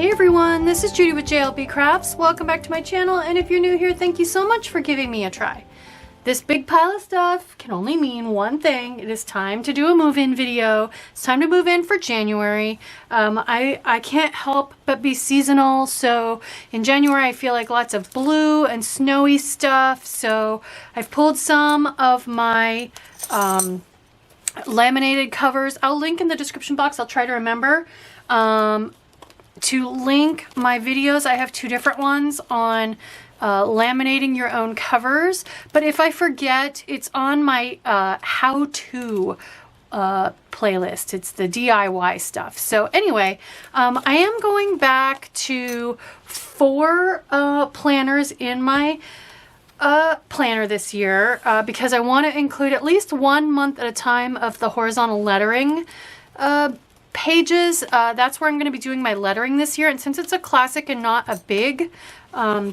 Hey everyone, this is Judi with JLBCrafts. Welcome back to my channel, and if you're new here, thank you so much for giving me a try. This big pile of stuff can only mean one thing. It is time to do a move-in video. It's time to move in for January. I can't help but be seasonal, so in January I feel like lots of blue and snowy stuff, so I've pulled some of my laminated covers. I'll link in the description box. I'll try to remember to link my videos. I have two different ones on laminating your own covers, but if I forget, it's on my how-to playlist. It's the DIY stuff. So anyway, I am going back to 4 planners in my planner this year because I want to include at least 1 month at a time of the horizontal lettering pages. That's where I'm going to be doing my lettering this year, and since it's a classic and not a big, I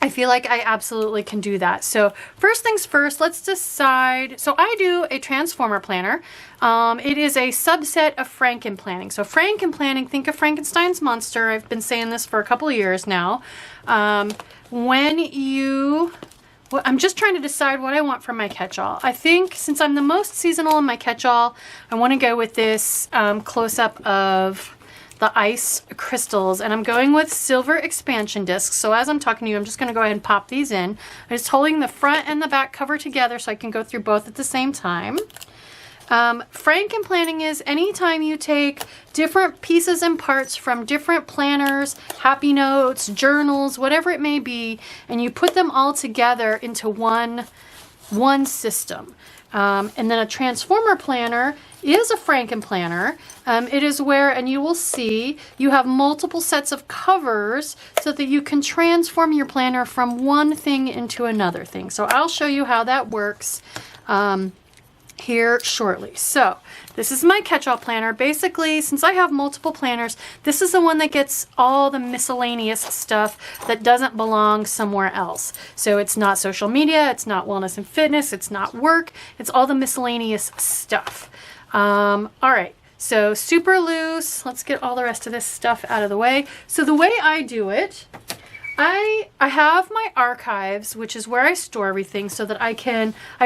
feel like I absolutely can do that. So first things first, let's decide. So I do a transformer planner. It is a subset of Franken planning. So Franken planning, think of Frankenstein's monster. I've been saying this for a couple of years now. I'm just trying to decide what I want for my catch-all. I think since I'm the most seasonal in my catch-all, I want to go with this close-up of the ice crystals, and I'm going with silver expansion discs. So as I'm talking to you, I'm just going to go ahead and pop these in. I'm just holding the front and the back cover together so I can go through both at the same time. Franken planning is anytime you take different pieces and parts from different planners, happy notes, journals, whatever it may be, and you put them all together into one system. And then a transformer planner is a Franken planner. It is where, and you will see, you have multiple sets of covers so that you can transform your planner from one thing into another thing. So I'll show you how that works here shortly. So this is my catch-all planner. Basically, since I have multiple planners, this is the one that gets all the miscellaneous stuff that doesn't belong somewhere else. So it's not social media, it's not wellness and fitness, it's not work, it's all the miscellaneous stuff. All right, so super loose. Let's get all the rest of this stuff out of the way. So the way I do it, I have my archives, which is where I store everything so that I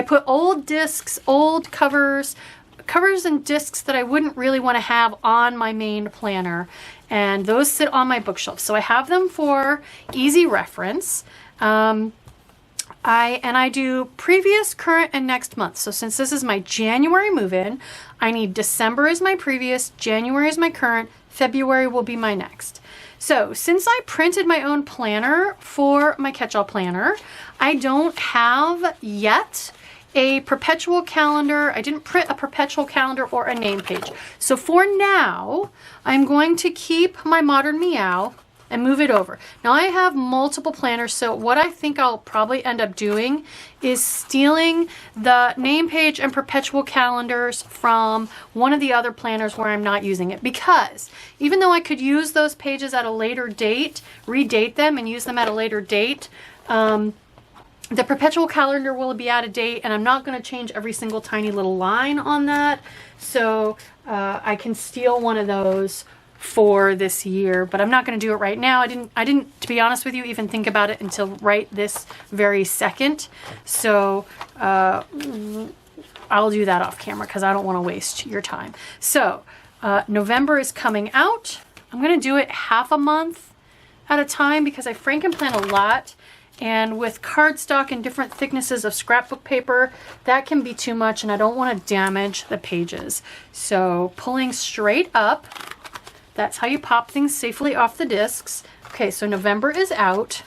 put old discs, old covers and discs that I wouldn't really want to have on my main planner, and those sit on my bookshelf. So I have them for easy reference. I do previous, current, and next month. So since this is my January move-in, I need December as my previous, January is my current, February will be my next. So since I printed my own planner for my catch-all planner, I don't have yet a perpetual calendar. I didn't print a perpetual calendar or a name page. So for now, I'm going to keep my Modern Meow and move it over. Now I have multiple planners, so what I think I'll probably end up doing is stealing the name page and perpetual calendars from one of the other planners where I'm not using it, because even though I could use those pages at a later date, redate them and use them at a later date, the perpetual calendar will be out of date, and I'm not going to change every single tiny little line on that, so I can steal one of those for this year, but I'm not going to do it right now. I didn't, to be honest with you, even think about it until right this very second. So I'll do that off camera because I don't want to waste your time. So November is coming out. I'm going to do it half a month at a time because I Franken plan a lot. And with cardstock and different thicknesses of scrapbook paper, that can be too much, and I don't want to damage the pages. So pulling straight up, that's how you pop things safely off the discs. Okay, so November is out.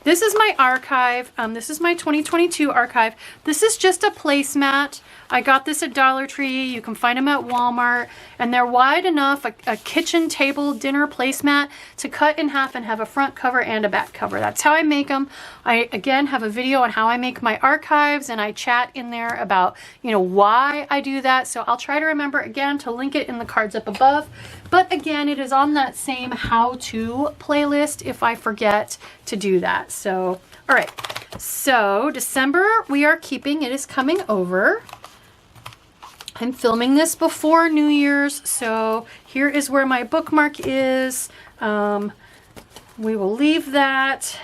This is my archive. This is my 2022 archive. This is just a placemat. I got this at Dollar Tree. You can find them at Walmart, and they're wide enough, a kitchen table dinner placemat, to cut in half and have a front cover and a back cover. That's how I make them. I, again, have a video on how I make my archives, and I chat in there about, you know, why I do that. So I'll try to remember, again, to link it in the cards up above. But again, it is on that same how-to playlist if I forget to do that. So, all right. So December we are keeping. It is coming over. I'm filming this before New Year's, so here is where my bookmark is. We will leave that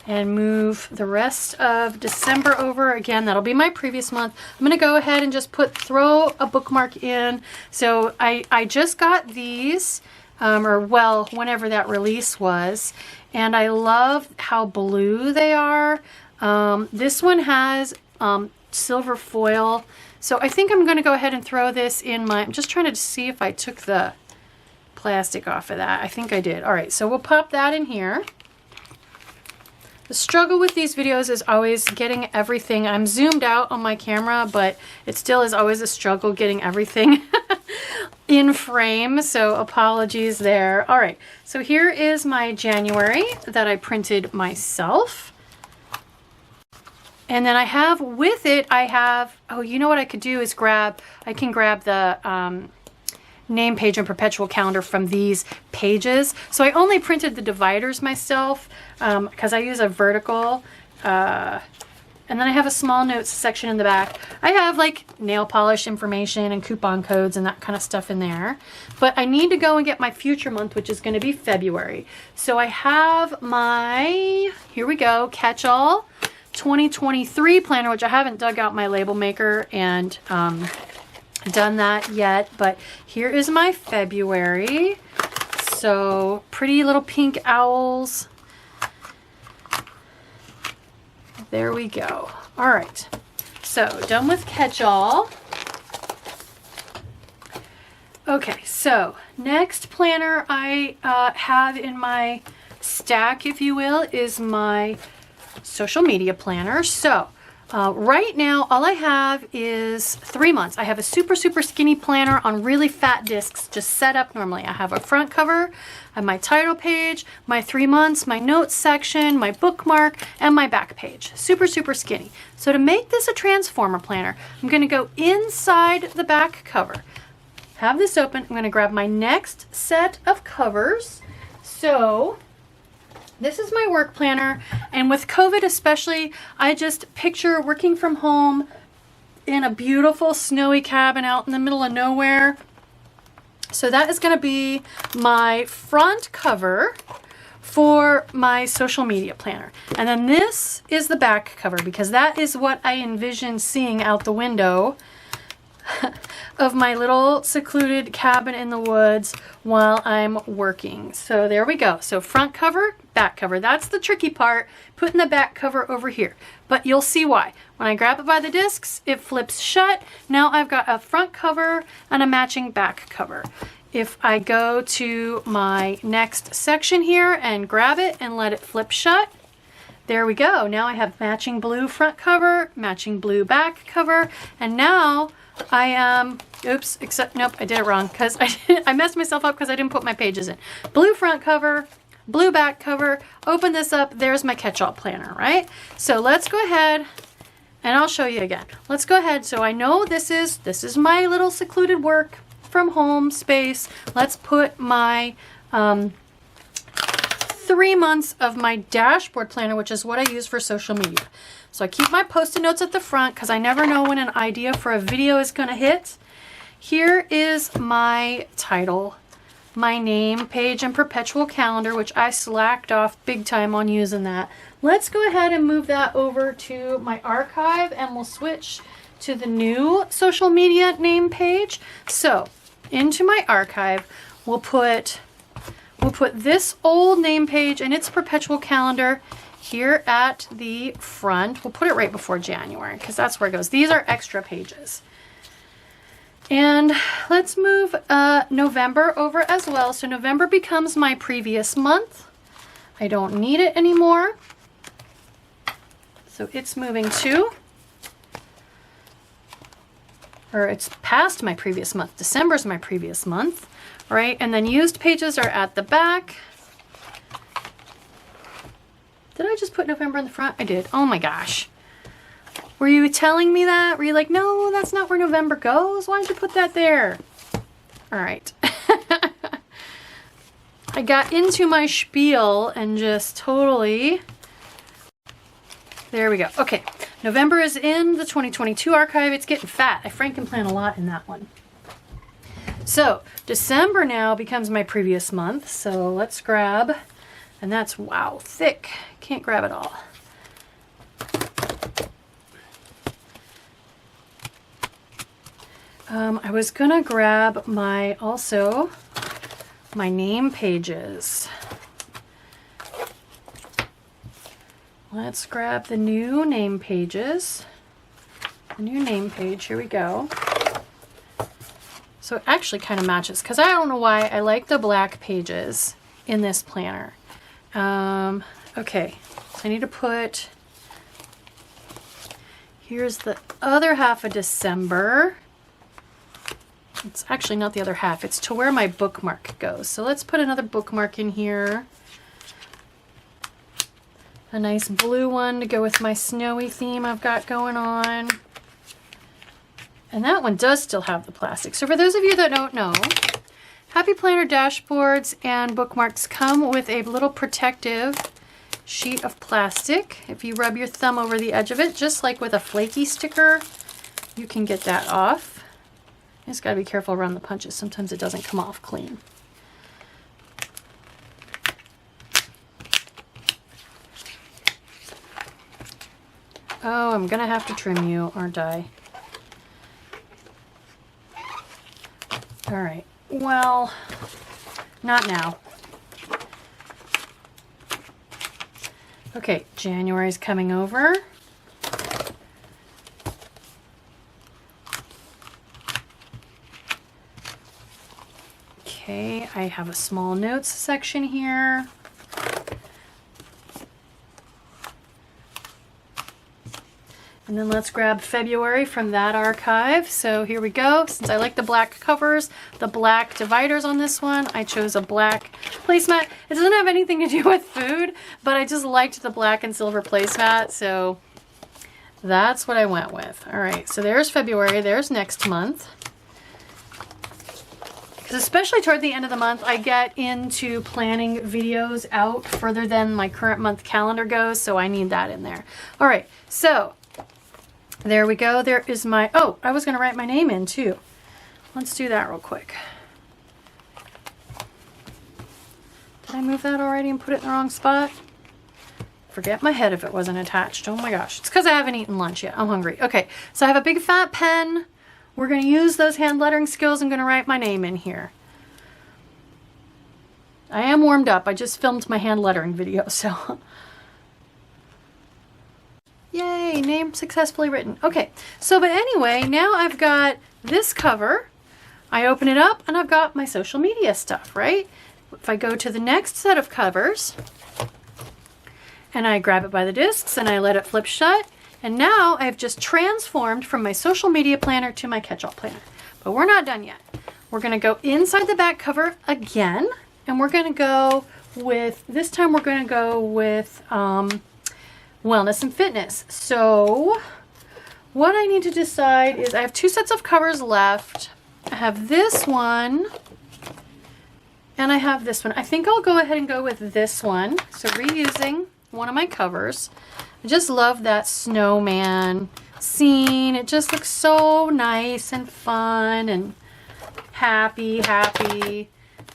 and move the rest of December over. Again, that'll be my previous month. I'm gonna go ahead and just throw a bookmark in. So I just got these, or well, whenever that release was, and I love how blue they are. This one has silver foil. So I think I'm going to go ahead and throw this in my, I'm just trying to see if I took the plastic off of that. I think I did. All right, so we'll pop that in here. The struggle with these videos is always getting everything. I'm zoomed out on my camera, but it still is always a struggle getting everything in frame. So apologies there. All right, so here is my January that I printed myself. And then I have with it, I have, oh, you know what I could do is I can grab the name page and perpetual calendar from these pages. So I only printed the dividers myself because I use a vertical. And then I have a small notes section in the back. I have like nail polish information and coupon codes and that kind of stuff in there. But I need to go and get my future month, which is going to be February. So I have my, here we go, Catch-All 2023 planner, which I haven't dug out my label maker and done that yet, but here is my February. So pretty little pink owls. There we go. All right, so done with Catch-All. Okay, so next planner I have in my stack, if you will, is my social media planner. So right now all I have is 3 months. I have a super skinny planner on really fat discs just set up normally. I have a front cover, I have my title page, my 3 months, my notes section, my bookmark, and my back page. Super skinny. So to make this a transformer planner, I'm going to go inside the back cover. Have this open. I'm going to grab my next set of covers. So this is my work planner, and with COVID especially, I just picture working from home in a beautiful snowy cabin out in the middle of nowhere. So that is going to be my front cover for my social media planner. And then this is the back cover because that is what I envision seeing out the window of my little secluded cabin in the woods while I'm working. So there we go. So front cover, back cover. That's the tricky part, putting the back cover over here. But you'll see why. When I grab it by the discs, it flips shut. Now I've got a front cover and a matching back cover. If I go to my next section here and grab it and let it flip shut, there we go. Now I have matching blue front cover, matching blue back cover, and now I am, oops, except, nope, I did it wrong because I messed myself up because I didn't put my pages in. Blue front cover, blue back cover, open this up, there's my Catch-All planner, right? So let's go ahead and I'll show you again. Let's go ahead. So I know this is my little secluded work from home space. Let's put my 3 months of my dashboard planner, which is what I use for social media. So I keep my post-it notes at the front because I never know when an idea for a video is going to hit. Here is my title, my name page, and perpetual calendar, which I slacked off big time on using that. Let's go ahead and move that over to my archive and we'll switch to the new social media name page. So into my archive, we'll put this old name page and its perpetual calendar here at the front. We'll put it right before January because that's where it goes. These are extra pages. And let's move November over as well. So November becomes my previous month. I don't need it anymore. So it's moving to, or it's past my previous month. December's my previous month, right? And then used pages are at the back. Did I just put November in the front? I did. Oh my gosh. Were you telling me that? Were you like, no, that's not where November goes? Why did you put that there? All right. I got into my spiel and just totally, there we go. Okay, November is in the 2022 archive. It's getting fat. I frankenplan a lot in that one. So December now becomes my previous month. So let's grab, and that's, wow, thick. Can't grab it all. I was gonna grab my name pages. Let's grab the new name pages. The new name page, here we go. So it actually kind of matches, because I don't know why I like the black pages in this planner. Okay, so I need to put, here's the other half of December. It's actually not the other half, it's to where my bookmark goes. So let's put another bookmark in here. A nice blue one to go with my snowy theme I've got going on. And that one does still have the plastic. So for those of you that don't know, Happy Planner dashboards and bookmarks come with a little protective sheet of plastic. If you rub your thumb over the edge of it, just like with a flaky sticker, you can get that off. You just gotta be careful around the punches. Sometimes it doesn't come off clean. Oh, I'm gonna have to trim you, aren't I? All right, well, not now. Okay, January's coming over. Okay, I have a small notes section here. And then let's grab February from that archive. So here we go. Since I like the black covers, the black dividers on this one, I chose a black placemat. It doesn't have anything to do with food, but I just liked the black and silver placemat, so that's what I went with. All right, so there's February, there's next month. Because especially toward the end of the month, I get into planning videos out further than my current month calendar goes, so I need that in there. All right, so there we go. There is my, oh, I was going to write my name in too. Let's do that real quick. Did I move that already and put it in the wrong spot? Forget my head if it wasn't attached. Oh my gosh. It's because I haven't eaten lunch yet. I'm hungry. Okay, so I have a big fat pen. We're going to use those hand lettering skills. I'm going to write my name in here. I am warmed up. I just filmed my hand lettering video, so. Yay, name successfully written. Okay, so but anyway, now I've got this cover. I open it up and I've got my social media stuff, right? If I go to the next set of covers and I grab it by the discs and I let it flip shut, and now I've just transformed from my social media planner to my catch-all planner. But we're not done yet. We're gonna go inside the back cover again, and we're gonna go with, this time we're gonna go with wellness and fitness. So what I need to decide is I have two sets of covers left. I have this one and I have this one. I think I'll go ahead and go with this one. So reusing one of my covers. I just love that snowman scene. It just looks so nice and fun and happy.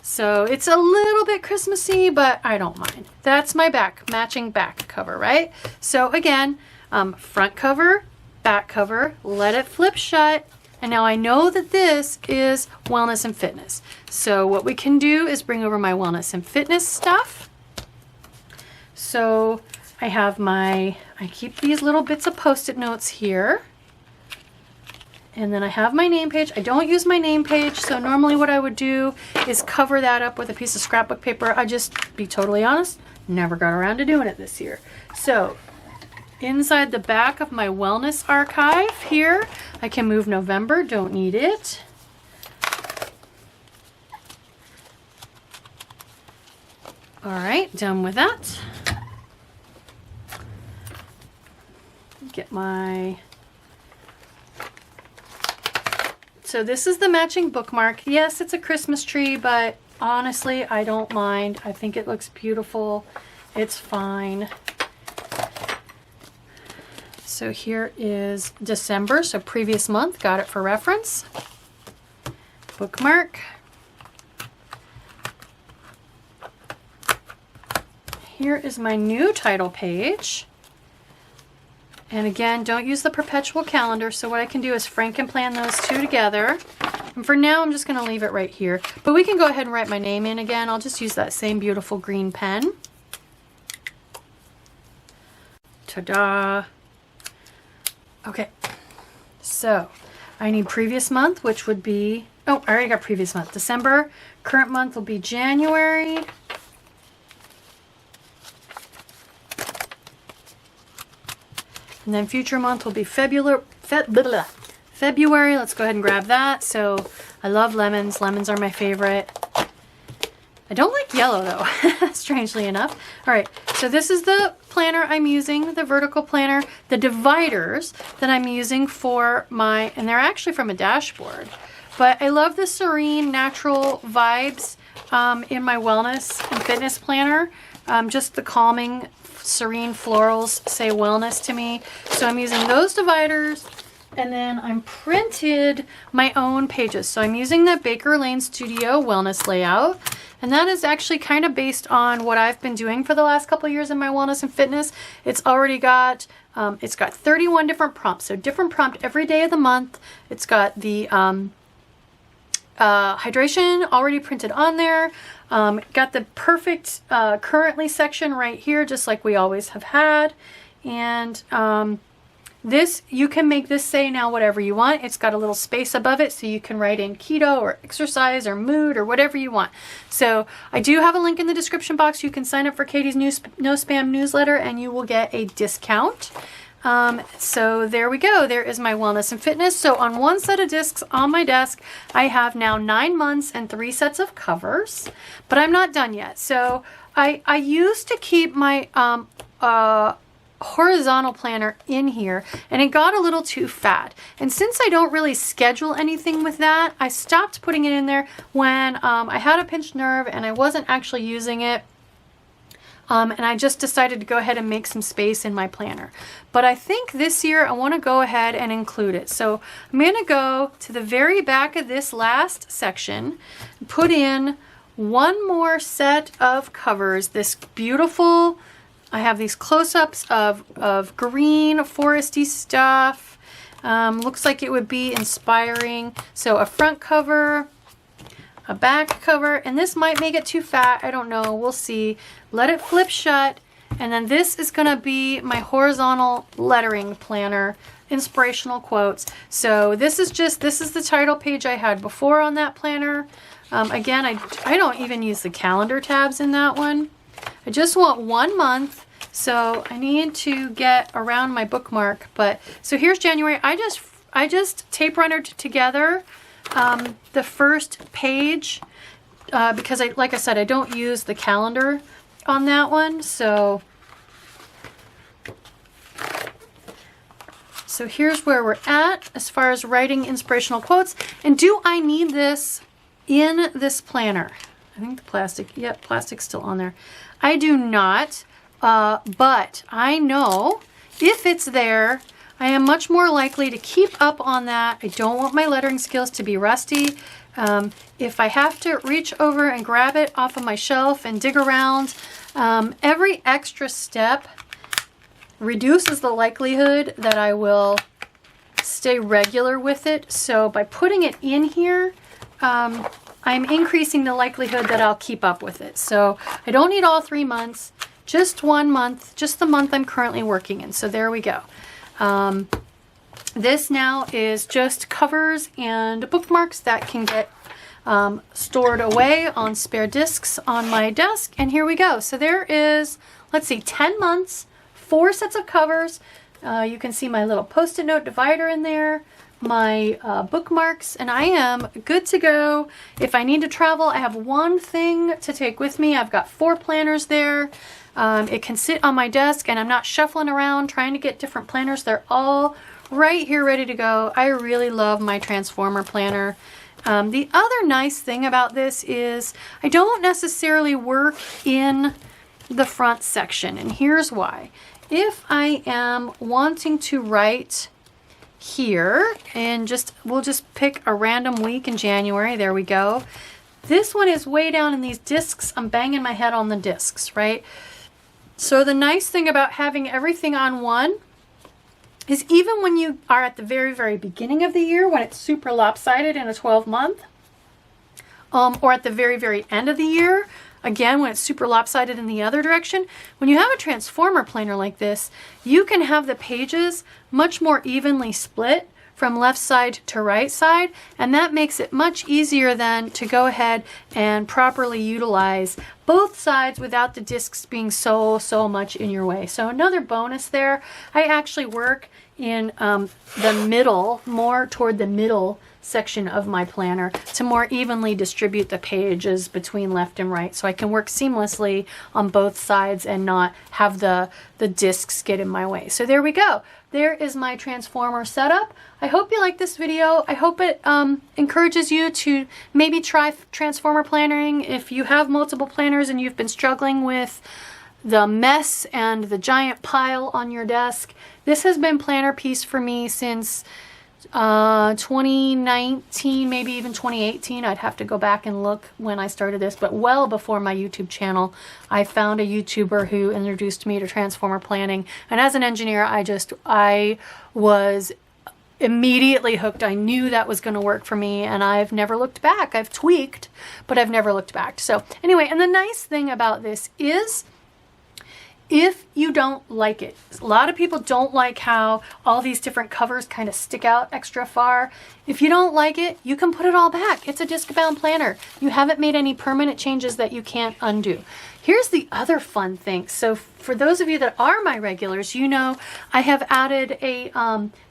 So it's a little bit Christmassy, but I don't mind. That's my matching back cover, right? So again, front cover, back cover, let it flip shut. And now I know that this is wellness and fitness. So what we can do is bring over my wellness and fitness stuff. So I have I keep these little bits of Post-it notes here. And then I have my name page. I don't use my name page, so normally what I would do is cover that up with a piece of scrapbook paper. I just, be totally honest, never got around to doing it this year. So inside the back of my wellness archive here, I can move November, don't need it. All right, done with that. Get my, so this is the matching bookmark. Yes, it's a Christmas tree, but honestly, I don't mind. I think it looks beautiful. It's fine. So here is December, so previous month, got it for reference. Bookmark. Here is my new title page. And again, don't use the perpetual calendar, so what I can do is Frankenplan those two together. And for now, I'm just going to leave it right here. But we can go ahead and write my name in again. I'll just use that same beautiful green pen. Ta-da! Okay, so I need previous month, which would be, oh, I already got previous month, December. Current month will be January. And then future month will be February. Let's go ahead and grab that. So I love lemons. Lemons are my favorite. I don't like yellow though, strangely enough. All right, so this is the planner I'm using, the vertical planner, the dividers that I'm using for my, and they're actually from a dashboard. But I love the serene, natural vibes in my wellness and fitness planner. Just the calming, serene florals say wellness to me. So I'm using those dividers. And then I'm printed my own pages. So I'm using the Baker Lane Studio wellness layout. And that is actually kind of based on what I've been doing for the last couple of years in my wellness and fitness. It's already got, it's got 31 different prompts. So different prompt every day of the month. It's got the hydration already printed on there. Got the perfect currently section right here, just like we always have had. And this, you can make this say now whatever you want. It's got a little space above it so you can write in keto or exercise or mood or whatever you want. So I do have a link in the description box. You can sign up for Katie's No Spam newsletter and you will get a discount. So there we go. There is my wellness and fitness. So on one set of discs on my desk, I have now 9 months and 3 sets of covers, but I'm not done yet. So I used to keep my horizontal planner in here and it got a little too fat, and since I don't really schedule anything with that, I stopped putting it in there when I had a pinched nerve and I wasn't actually using it, and I just decided to go ahead and make some space in my planner. But I think this year I want to go ahead and include it. So I'm going to go to the very back of this last section, put in one more set of covers, this beautiful, I have these close-ups of green foresty stuff. Looks like it would be inspiring. So a front cover, a back cover, and this might make it too fat. I don't know. We'll see. Let it flip shut. And then this is going to be my horizontal lettering planner, inspirational quotes. So this is the title page I had before on that planner. Again, I don't even use the calendar tabs in that one. I just want 1 month, so I need to get around my bookmark. But so here's January. I just tape runnered together the first page because like I said, I don't use the calendar on that one. So here's where we're at as far as writing inspirational quotes. And do I need this in this planner? I think the plastic, yep, plastic's still on there. I do not, but I know if it's there, I am much more likely to keep up on that. I don't want my lettering skills to be rusty. If I have to reach over and grab it off of my shelf and dig around, every extra step reduces the likelihood that I will stay regular with it. So by putting it in here, I'm increasing the likelihood that I'll keep up with it. So I don't need all 3 months, just 1 month, just the month I'm currently working in. So there we go. This now is just covers and bookmarks that can get stored away on spare discs on my desk. And here we go. So there is, let's see, 10 months, 4 sets of covers. You can see my little Post-it note divider in there, my bookmarks, and I am good to go. If I need to travel, I have one thing to take with me. I've got 4 planners there. It can sit on my desk and I'm not shuffling around trying to get different planners. They're all right here ready to go. I really love my Transformer planner. The other nice thing about this is I don't necessarily work in the front section, and here's why. if I am wanting to write here, and we'll just pick a random week in January. There we go. This one is way down in these discs. I'm banging my head on the discs, right? So the nice thing about having everything on one is even when you are at the very, very beginning of the year, when it's super lopsided in a 12-month, or at the very, very end of the year, again, when it's super lopsided in the other direction, when you have a transformer planner like this, you can have the pages much more evenly split from left side to right side, and that makes it much easier then to go ahead and properly utilize both sides without the discs being so much in your way. So another bonus there, I actually work in the middle, more toward the middle section of my planner to more evenly distribute the pages between left and right, so I can work seamlessly on both sides and not have the discs get in my way. So there we go. There is my transformer setup. I hope you like this video. I hope it encourages you to maybe try transformer plannering if you have multiple planners and you've been struggling with the mess and the giant pile on your desk. This has been planner piece for me since 2019, maybe even 2018. I'd have to go back and look when I started this, but well before my YouTube channel, I found a YouTuber who introduced me to transformer planning, and as an engineer, I was immediately hooked. I knew that was going to work for me, and I've never looked back. I've tweaked, but I've never looked back. So anyway, and the nice thing about this is, if you don't like it, a lot of people don't like how all these different covers kind of stick out extra far. If you don't like it, you can put it all back. It's a disc-bound planner. You haven't made any permanent changes that you can't undo. Here's the other fun thing. So for those of you that are my regulars, you know I have added a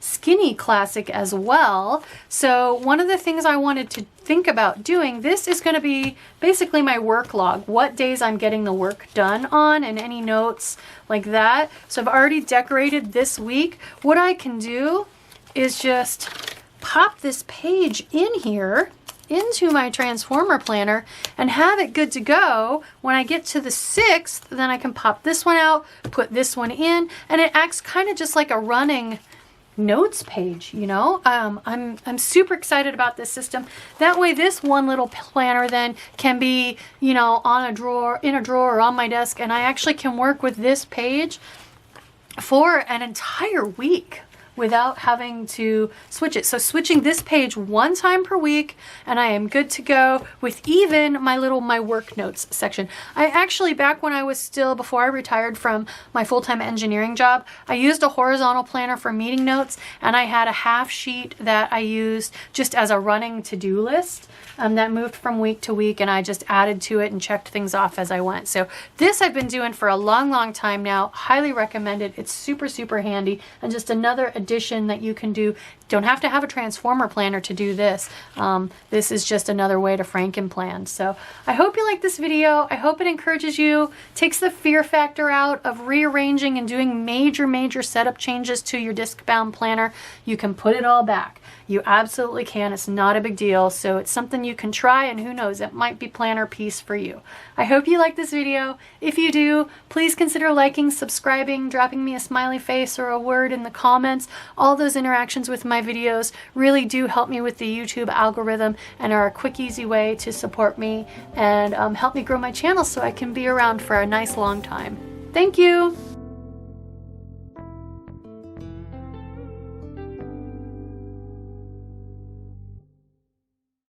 skinny classic as well. So one of the things I wanted to think about doing, this is going to be basically my work log, what days I'm getting the work done on, and any notes like that. So I've already decorated this week. What I can do is just pop this page in here into my transformer planner and have it good to go. When I get to the 6th, then I can pop this one out, put this one in, and it acts kind of just like a running notes page, you know. I'm super excited about this system. That way this one little planner then can be, you know, on a drawer, in a drawer, or on my desk, and I actually can work with this page for an entire week without having to switch it. So switching this page one time per week, and I am good to go with even my work notes section. I actually, back when I was still, before I retired from my full-time engineering job, I used a horizontal planner for meeting notes, and I had a half sheet that I used just as a running to-do list that moved from week to week, and I just added to it and checked things off as I went. So this I've been doing for a long time now. Highly recommend it. It's super handy, and just another addition that you can do. Don't have to have a transformer planner to do this. This is just another way to Franken-plan. So I hope you like this video. I hope it encourages you, takes the fear factor out of rearranging and doing major setup changes to your disc-bound planner. You can put it all back. You absolutely can. It's not a big deal. So it's something you can try, and who knows, it might be planner piece for you. I hope you like this video. If you do, please consider liking, subscribing, dropping me a smiley face or a word in the comments. All those interactions with my videos really do help me with the YouTube algorithm and are a quick, easy way to support me and help me grow my channel so I can be around for a nice long time. Thank you.